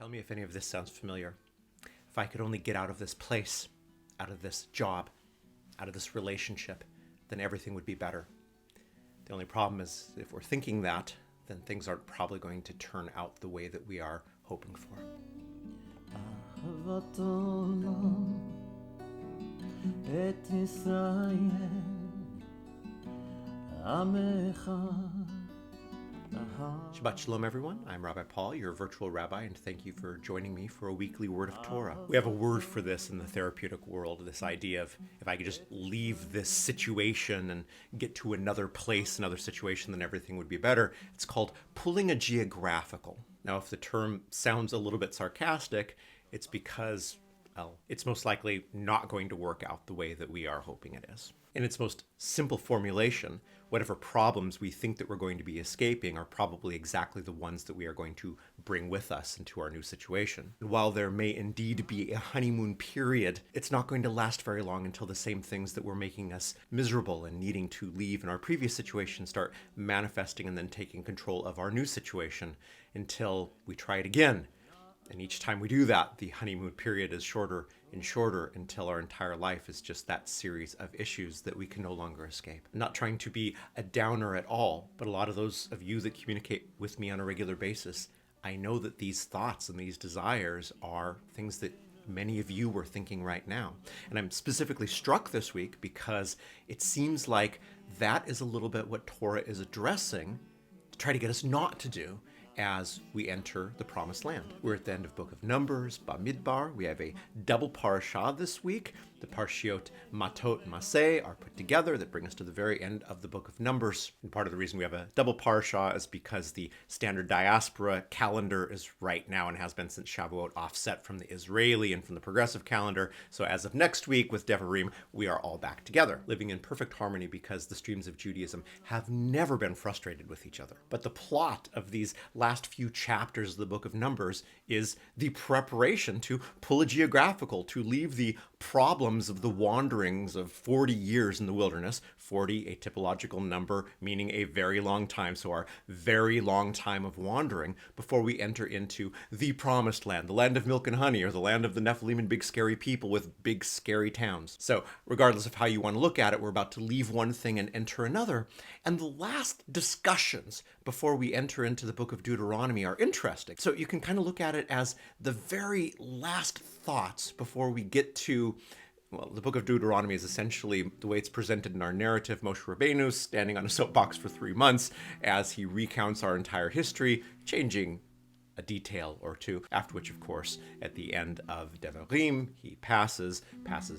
Tell me if any of this sounds familiar. If I could only get out of this place, out of this job, out of this relationship, then everything would be better. The only problem is if we're thinking that, then things aren't probably going to turn out the way that we are hoping for. Shabbat Shalom, everyone. I'm Rabbi Paul, your virtual rabbi, and thank you for joining me for a weekly word of Torah. We have a word for this in the therapeutic world, this idea of if I could just leave this situation and get to another place, another situation, then everything would be better. It's called pulling a geographical. Now, if the term sounds a little bit sarcastic, it's because, well, it's most likely not going to work out the way that we are hoping it is. In its most simple formulation, whatever problems we think that we're going to be escaping are probably exactly the ones that we are going to bring with us into our new situation. And while there may indeed be a honeymoon period, it's not going to last very long until the same things that were making us miserable and needing to leave in our previous situation start manifesting and then taking control of our new situation until we try it again. And each time we do that, the honeymoon period is shorter and shorter until our entire life is just that series of issues that we can no longer escape. I'm not trying to be a downer at all, but a lot of those of you that communicate with me on a regular basis, I know that these thoughts and these desires are things that many of you were thinking right now. And I'm specifically struck this week because it seems like that is a little bit what Torah is addressing to try to get us not to do as we enter the Promised Land. We're at the end of Book of Numbers, Bamidbar. We have a double Parashat this week. The Parshiot Matot and Masei are put together that bring us to the very end of the Book of Numbers. And part of the reason we have a double Parashat is because the standard diaspora calendar is right now and has been since Shavuot offset from the Israeli and from the progressive calendar. So as of next week with Devarim, we are all back together, living in perfect harmony because the streams of Judaism have never been frustrated with each other. But the plot of these last few chapters of the Book of Numbers is the preparation to pull a geographical, to leave the problems of the wanderings of 40 years in the wilderness, 40, a typological number, meaning a very long time, so our very long time of wandering before we enter into the Promised Land, the land of milk and honey, or the land of the Nephilim and big scary people with big scary towns. So regardless of how you want to look at it, we're about to leave one thing and enter another. And the last discussions before we enter into the book of Deuteronomy are interesting. So you can kind of look at it as the very last thoughts before we get to, well, the book of Deuteronomy is essentially the way it's presented in our narrative. Moshe Rabbeinu standing on a soapbox for 3 months as he recounts our entire history, changing a detail or two, after which, of course, at the end of Devarim, he passes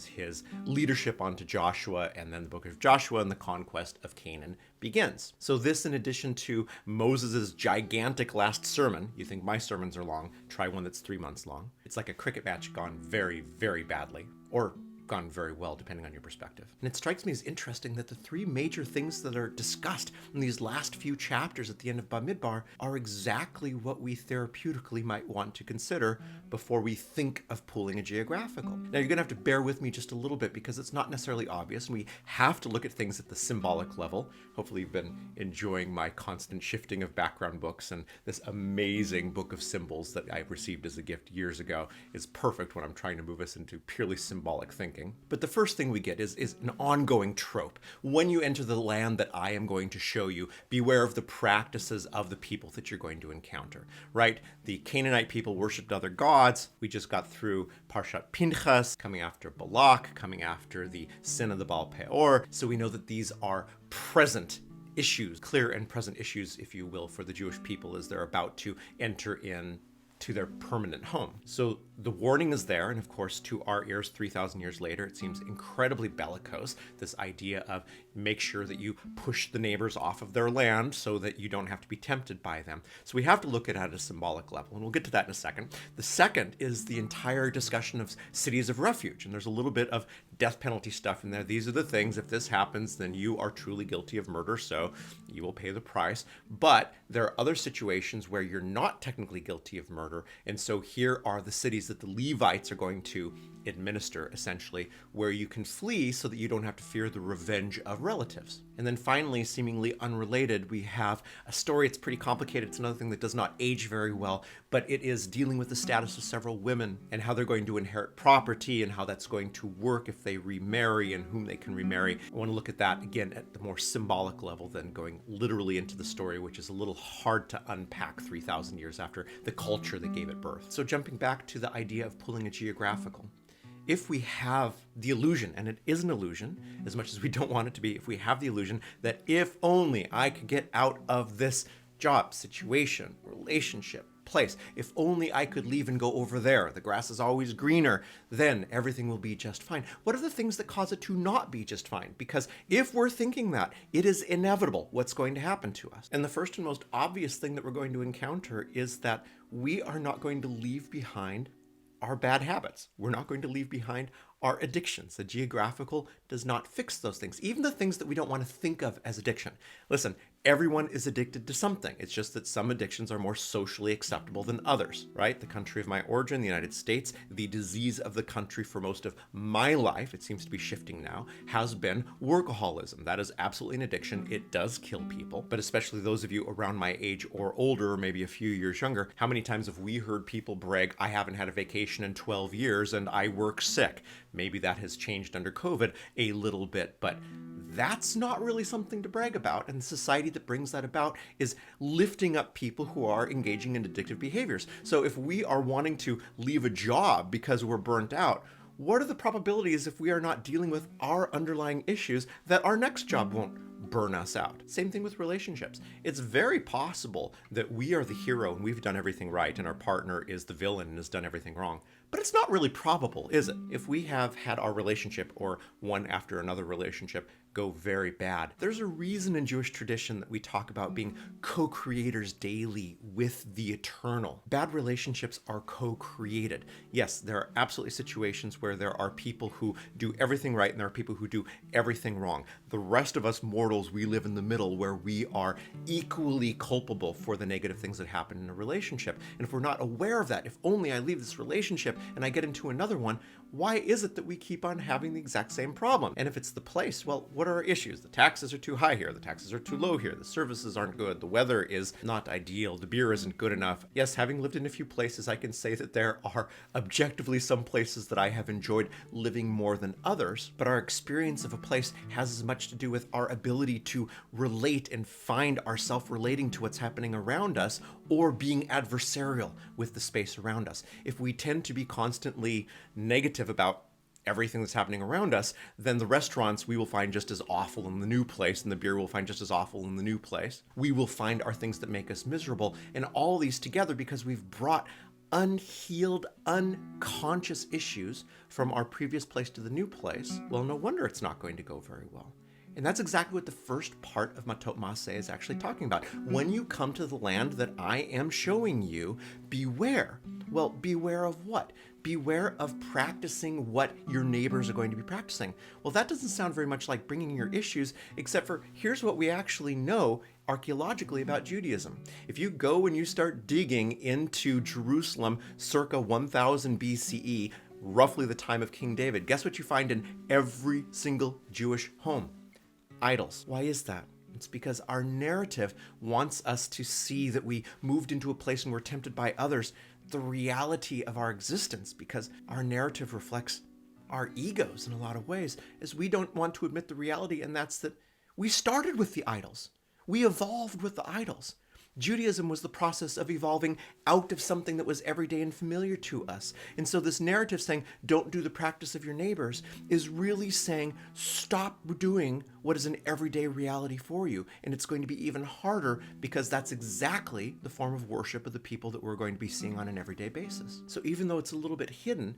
his leadership onto Joshua, and then the book of Joshua and the conquest of Canaan begins. So this, in addition to Moses' gigantic last sermon, you think my sermons are long, try one that's 3 months long. It's like a cricket match gone very, very badly, or gone very well, depending on your perspective. And it strikes me as interesting that the three major things that are discussed in these last few chapters at the end of Bamidbar are exactly what we therapeutically might want to consider before we think of pulling a geographical. Now, you're going to have to bear with me just a little bit because it's not necessarily obvious, and we have to look at things at the symbolic level. Hopefully you've been enjoying my constant shifting of background books, and this amazing book of symbols that I received as a gift years ago is perfect when I'm trying to move us into purely symbolic thinking. But the first thing we get is an ongoing trope. When you enter the land that I am going to show you, beware of the practices of the people that you're going to encounter, right? The Canaanite people worshipped other gods. We just got through Parashat Pinchas, coming after Balak, coming after the sin of the Baal Peor. So we know that these are present issues, clear and present issues, if you will, for the Jewish people as they're about to enter in to their permanent home. So the warning is there, and of course, to our ears 3,000 years later, it seems incredibly bellicose, this idea of make sure that you push the neighbors off of their land so that you don't have to be tempted by them. So we have to look at it at a symbolic level, and we'll get to that in a second. The second is the entire discussion of cities of refuge, and there's a little bit of death penalty stuff in there. These are the things, if this happens, then you are truly guilty of murder, so you will pay the price. But there are other situations where you're not technically guilty of murder, and so here are the cities that the Levites are going to administer, essentially, where you can flee so that you don't have to fear the revenge of relatives. And then finally, seemingly unrelated, we have a story. It's pretty complicated. It's another thing that does not age very well, but it is dealing with the status of several women and how they're going to inherit property and how that's going to work if they remarry and whom they can remarry. I want to look at that again at the more symbolic level than going literally into the story, which is a little hard to unpack 3,000 years after the culture that gave it birth. So jumping back to the idea of pulling a geographical. If we have the illusion, and it is an illusion, as much as we don't want it to be, if we have the illusion that if only I could get out of this job, situation, relationship, place, if only I could leave and go over there, the grass is always greener, then everything will be just fine. What are the things that cause it to not be just fine? Because if we're thinking that, it is inevitable what's going to happen to us. And the first and most obvious thing that we're going to encounter is that we are not going to leave behind our bad habits. We're not going to leave behind our addictions. The geographical does not fix those things, even the things that we don't want to think of as addiction. Listen, everyone is addicted to something. It's just that some addictions are more socially acceptable than others, right? The country of my origin, the United States, the disease of the country for most of my life, it seems to be shifting now, has been workaholism. That is absolutely an addiction. It does kill people, but especially those of you around my age or older, or maybe a few years younger, how many times have we heard people brag, I haven't had a vacation in 12 years and I work sick? Maybe that has changed under COVID a little bit, but that's not really something to brag about. And the society that brings that about is lifting up people who are engaging in addictive behaviors. So if we are wanting to leave a job because we're burnt out, what are the probabilities if we are not dealing with our underlying issues that our next job won't burn us out? Same thing with relationships. It's very possible that we are the hero and we've done everything right and our partner is the villain and has done everything wrong. But it's not really probable, is it? If we have had our relationship or one after another relationship go very bad, there's a reason in Jewish tradition that we talk about being co-creators daily with the eternal. Bad relationships are co-created. Yes, there are absolutely situations where there are people who do everything right and there are people who do everything wrong. The rest of us mortals, we live in the middle where we are equally culpable for the negative things that happen in a relationship. And if we're not aware of that, if only I leave this relationship and I get into another one, why is it that we keep on having the exact same problem? And if it's the place, well, what are our issues? The taxes are too high here. The taxes are too low here. The services aren't good. The weather is not ideal. The beer isn't good enough. Yes, having lived in a few places, I can say that there are objectively some places that I have enjoyed living more than others, but our experience of a place has as much to do with our ability to relate and find ourselves relating to what's happening around us or being adversarial with the space around us. If we tend to be constantly negative about everything that's happening around us, then the restaurants we will find just as awful in the new place, and the beer we'll find just as awful in the new place. We will find our things that make us miserable, and all these together because we've brought unhealed, unconscious issues from our previous place to the new place. Well, no wonder it's not going to go very well. And that's exactly what the first part of Matot Masei is actually talking about. When you come to the land that I am showing you, beware. Well, beware of what? Beware of practicing what your neighbors are going to be practicing. Well, that doesn't sound very much like bringing your issues, except for here's what we actually know archaeologically about Judaism. If you go and you start digging into Jerusalem circa 1000 BCE, roughly the time of King David, guess what you find in every single Jewish home? Idols. Why is that? It's because our narrative wants us to see that we moved into a place and we're tempted by others, the reality of our existence, because our narrative reflects our egos in a lot of ways, as we don't want to admit the reality, and that's that we started with the idols. We evolved with the idols. Judaism was the process of evolving out of something that was everyday and familiar to us. And so this narrative saying, don't do the practice of your neighbors, is really saying, stop doing what is an everyday reality for you. And it's going to be even harder because that's exactly the form of worship of the people that we're going to be seeing on an everyday basis. So even though it's a little bit hidden,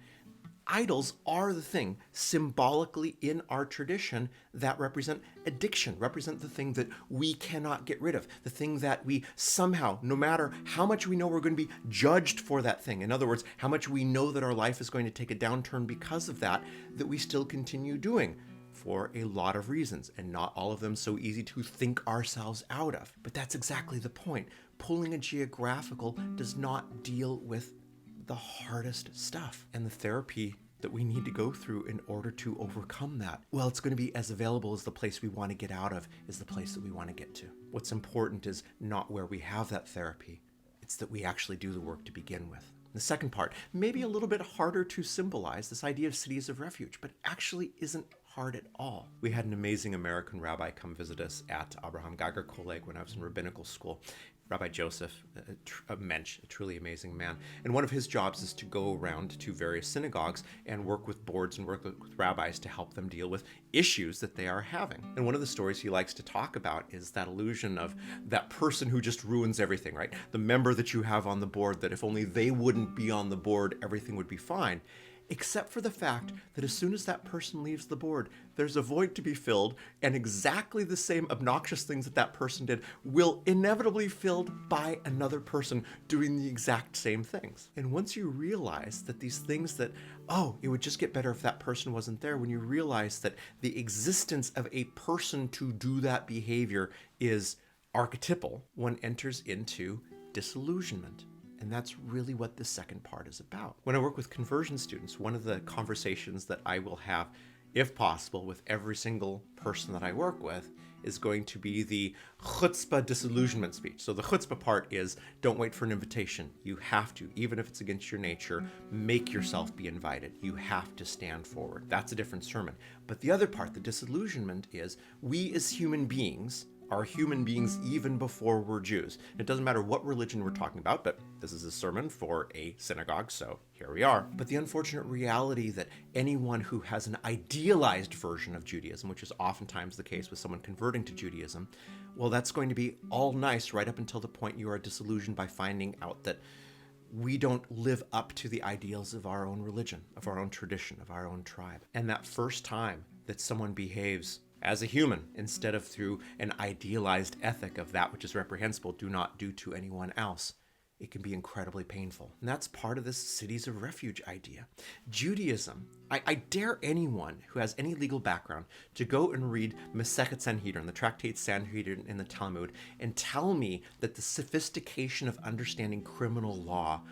idols are the thing symbolically in our tradition that represent addiction, represent the thing that we cannot get rid of, the thing that we somehow, no matter how much we know we're going to be judged for that thing, in other words, how much we know that our life is going to take a downturn because of that, that we still continue doing for a lot of reasons, and not all of them so easy to think ourselves out of. But that's exactly the point. Pulling a geographical does not deal with the hardest stuff. And the therapy that we need to go through in order to overcome that? Well, it's going to be as available as the place we want to get out of is the place that we want to get to. What's important is not where we have that therapy. It's that we actually do the work to begin with. The second part, maybe a little bit harder to symbolize, this idea of cities of refuge, but actually isn't hard at all. We had an amazing American rabbi come visit us at Abraham Geiger Kolleg when I was in rabbinical school. Rabbi Joseph, a mensch, a truly amazing man. And one of his jobs is to go around to various synagogues and work with boards and work with rabbis to help them deal with issues that they are having. And one of the stories he likes to talk about is that illusion of that person who just ruins everything, right? The member that you have on the board that if only they wouldn't be on the board, everything would be fine. Except for the fact that as soon as that person leaves the board, there's a void to be filled, and exactly the same obnoxious things that that person did will inevitably be filled by another person doing the exact same things. And once you realize that these things that, it would just get better if that person wasn't there, when you realize that the existence of a person to do that behavior is archetypal, one enters into disillusionment. And that's really what the second part is about. When I work with conversion students, one of the conversations that I will have, if possible, with every single person that I work with is going to be the chutzpah disillusionment speech. So the chutzpah part is don't wait for an invitation. You have to, even if it's against your nature, make yourself be invited. You have to stand forward. That's a different sermon. But the other part, the disillusionment, is we as human beings are human beings even before we're Jews. It doesn't matter what religion we're talking about, but this is a sermon for a synagogue, so here we are. But the unfortunate reality that anyone who has an idealized version of Judaism, which is oftentimes the case with someone converting to Judaism, well, that's going to be all nice right up until the point you are disillusioned by finding out that we don't live up to the ideals of our own religion, of our own tradition, of our own tribe. And that first time that someone behaves as a human, instead of through an idealized ethic of that which is reprehensible, do not do to anyone else, it can be incredibly painful. And that's part of this cities of refuge idea. Judaism, I dare anyone who has any legal background to go and read Masechet Sanhedrin, the tractate Sanhedrin in the Talmud, and tell me that the sophistication of understanding criminal law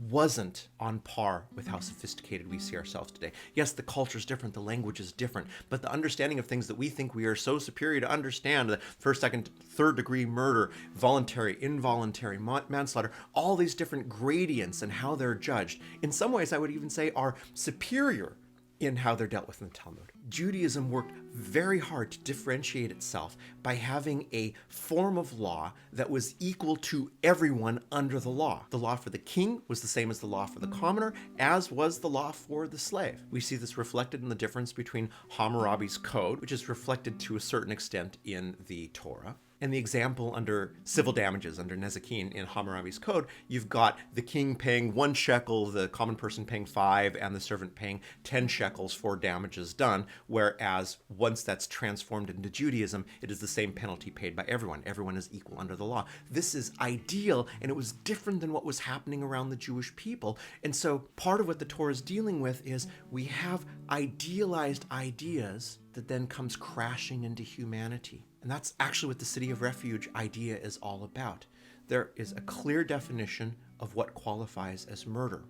wasn't on par with how sophisticated we see ourselves today. Yes, the culture is different, the language is different, but the understanding of things that we think we are so superior to understand, the first, second, third degree murder, voluntary, involuntary, manslaughter, all these different gradients and how they're judged, in some ways I would even say are superior in how they're dealt with in the Talmud. Judaism worked very hard to differentiate itself by having a form of law that was equal to everyone under the law. The law for the king was the same as the law for the commoner, as was the law for the slave. We see this reflected in the difference between Hammurabi's code, which is reflected to a certain extent in the Torah, and the example under civil damages, under Nezikin in Hammurabi's code, you've got the king paying 1 shekel, the common person paying 5, and the servant paying 10 shekels for damages done, whereas once that's transformed into Judaism, it is the same penalty paid by everyone. Everyone is equal under the law. This is ideal, and it was different than what was happening around the Jewish people. And so part of what the Torah is dealing with is we have idealized ideas that then comes crashing into humanity. And that's actually what the city of refuge idea is all about. There is a clear definition of what qualifies as murder.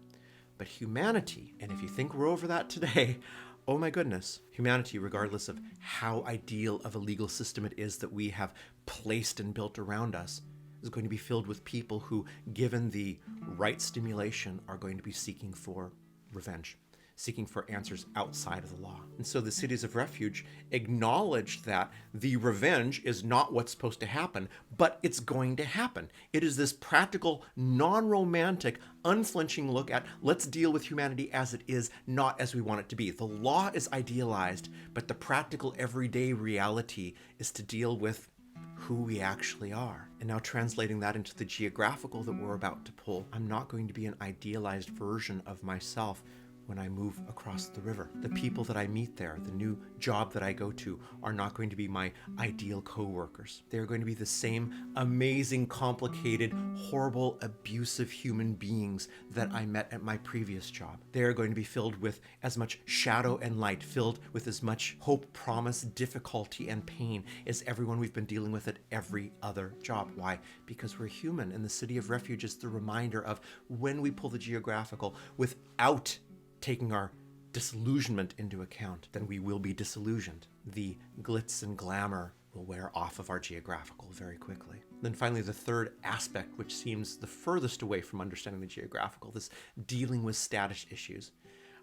But humanity, and if you think we're over that today, oh my goodness, humanity, regardless of how ideal of a legal system it is that we have placed and built around us, is going to be filled with people who, given the right stimulation, are going to be seeking for revenge, seeking for answers outside of the law. And so the cities of refuge acknowledge that the revenge is not what's supposed to happen, but it's going to happen. It is this practical, non-romantic, unflinching look at let's deal with humanity as it is, not as we want it to be. The law is idealized, but the practical everyday reality is to deal with who we actually are. And now translating that into the geographical that we're about to pull, I'm not going to be an idealized version of myself when I move across the river. The people that I meet there, the new job that I go to, are not going to be my ideal co-workers. They're going to be the same amazing, complicated, horrible, abusive human beings that I met at my previous job. They are going to be filled with as much shadow and light, filled with as much hope, promise, difficulty, and pain as everyone we've been dealing with at every other job. Why? Because we're human, and the city of refuge is the reminder of when we pull the geographical without taking our disillusionment into account, then we will be disillusioned. The glitz and glamour will wear off of our geographical very quickly. Then finally, the third aspect, which seems the furthest away from understanding the geographical, this dealing with status issues.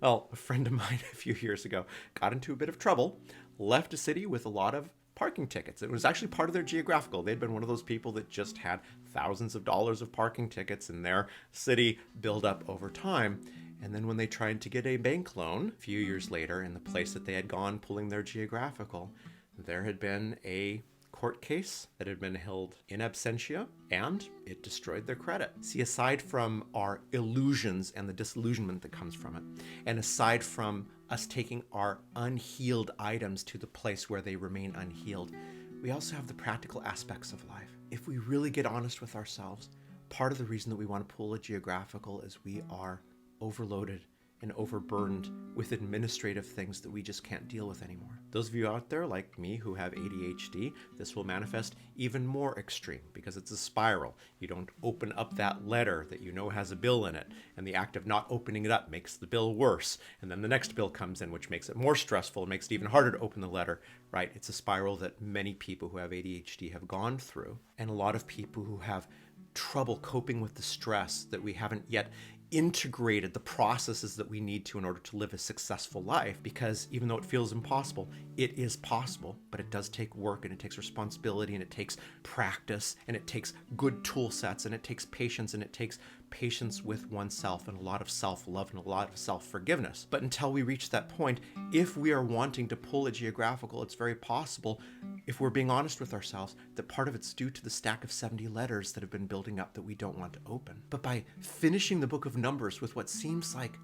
Well, a friend of mine a few years ago got into a bit of trouble, left a city with a lot of parking tickets. It was actually part of their geographical. They'd been one of those people that just had thousands of dollars of parking tickets in their city build up over time. And then when they tried to get a bank loan a few years later in the place that they had gone pulling their geographical, there had been a court case that had been held in absentia, and it destroyed their credit. See, aside from our illusions and the disillusionment that comes from it, and aside from us taking our unhealed items to the place where they remain unhealed, we also have the practical aspects of life. If we really get honest with ourselves, part of the reason that we want to pull a geographical is we are overloaded and overburdened with administrative things that we just can't deal with anymore. Those of you out there like me who have ADHD, this will manifest even more extreme because it's a spiral. You don't open up that letter that you know has a bill in it, and the act of not opening it up makes the bill worse. And then the next bill comes in, which makes it more stressful. It makes it even harder to open the letter, right? It's a spiral that many people who have ADHD have gone through, and a lot of people who have trouble coping with the stress that we haven't yet integrated the processes that we need to in order to live a successful life, because even though it feels impossible, it is possible, but it does take work, and it takes responsibility, and it takes practice, and it takes good tool sets, and it takes patience, and it takes patience with oneself, and a lot of self-love, and a lot of self-forgiveness. But until we reach that point, if we are wanting to pull a geographical, it's very possible, if we're being honest with ourselves, that part of it's due to the stack of 70 letters that have been building up that we don't want to open. But by finishing the book of Numbers with what seems like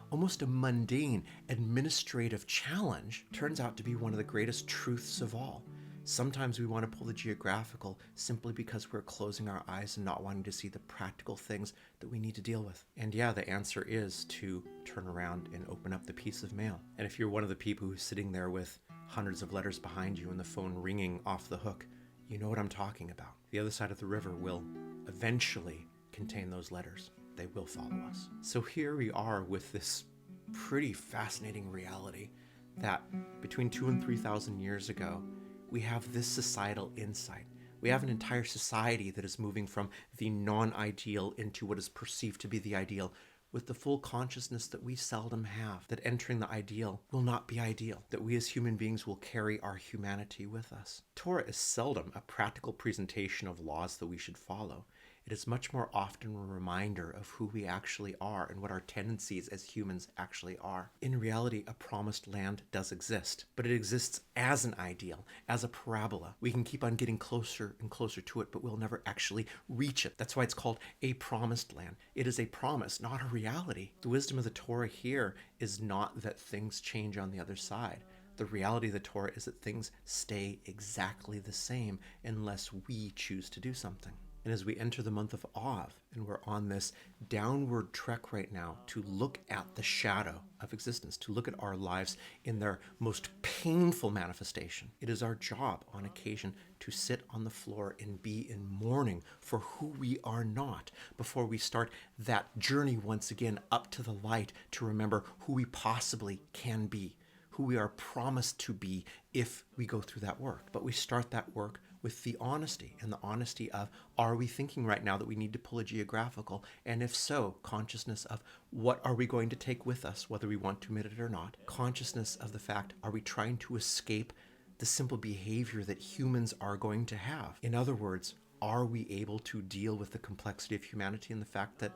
almost a mundane administrative challenge, turns out to be one of the greatest truths of all. Sometimes we want to pull the geographical simply because we're closing our eyes and not wanting to see the practical things that we need to deal with. And yeah, the answer is to turn around and open up the piece of mail. And if you're one of the people who's sitting there with hundreds of letters behind you and the phone ringing off the hook, you know what I'm talking about. The other side of the river will eventually contain those letters. They will follow us. So here we are with this pretty fascinating reality that between 2,000 and 3,000 years ago, we have this societal insight. We have an entire society that is moving from the non-ideal into what is perceived to be the ideal, with the full consciousness that we seldom have, that entering the ideal will not be ideal, that we as human beings will carry our humanity with us. Torah is seldom a practical presentation of laws that we should follow. It is much more often a reminder of who we actually are and what our tendencies as humans actually are. In reality, a promised land does exist, but it exists as an ideal, as a parabola. We can keep on getting closer and closer to it, but we'll never actually reach it. That's why it's called a promised land. It is a promise, not a reality. The wisdom of the Torah here is not that things change on the other side. The reality of the Torah is that things stay exactly the same unless we choose to do something. And as we enter the month of Av, and we're on this downward trek right now to look at the shadow of existence, to look at our lives in their most painful manifestation, it is our job on occasion to sit on the floor and be in mourning for who we are not before we start that journey once again up to the light to remember who we possibly can be, who we are promised to be if we go through that work. But we start that work with the honesty, and the honesty of, are we thinking right now that we need to pull a geographical? And if so, consciousness of what are we going to take with us, whether we want to admit it or not. Consciousness of the fact, are we trying to escape the simple behavior that humans are going to have? In other words, are we able to deal with the complexity of humanity and the fact that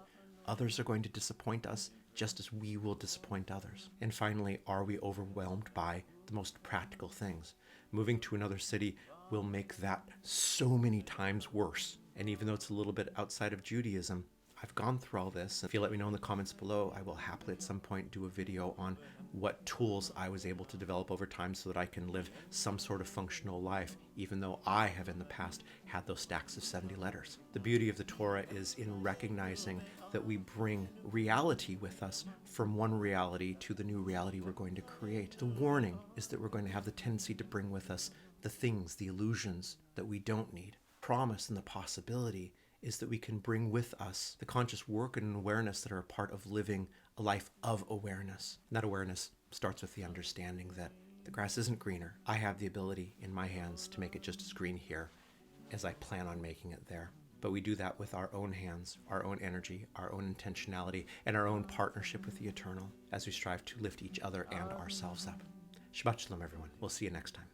others are going to disappoint us just as we will disappoint others? And finally, are we overwhelmed by the most practical things? Moving to another city will make that so many times worse. And even though it's a little bit outside of Judaism, I've gone through all this. If you let me know in the comments below, I will happily at some point do a video on what tools I was able to develop over time so that I can live some sort of functional life, even though I have in the past had those stacks of 70 letters. The beauty of the Torah is in recognizing that we bring reality with us from one reality to the new reality we're going to create. The warning is that we're going to have the tendency to bring with us the things, the illusions that we don't need. Promise and the possibility is that we can bring with us the conscious work and awareness that are a part of living a life of awareness. And that awareness starts with the understanding that the grass isn't greener. I have the ability in my hands to make it just as green here as I plan on making it there. But we do that with our own hands, our own energy, our own intentionality, and our own partnership with the Eternal as we strive to lift each other and ourselves up. Shabbat Shalom, everyone. We'll see you next time.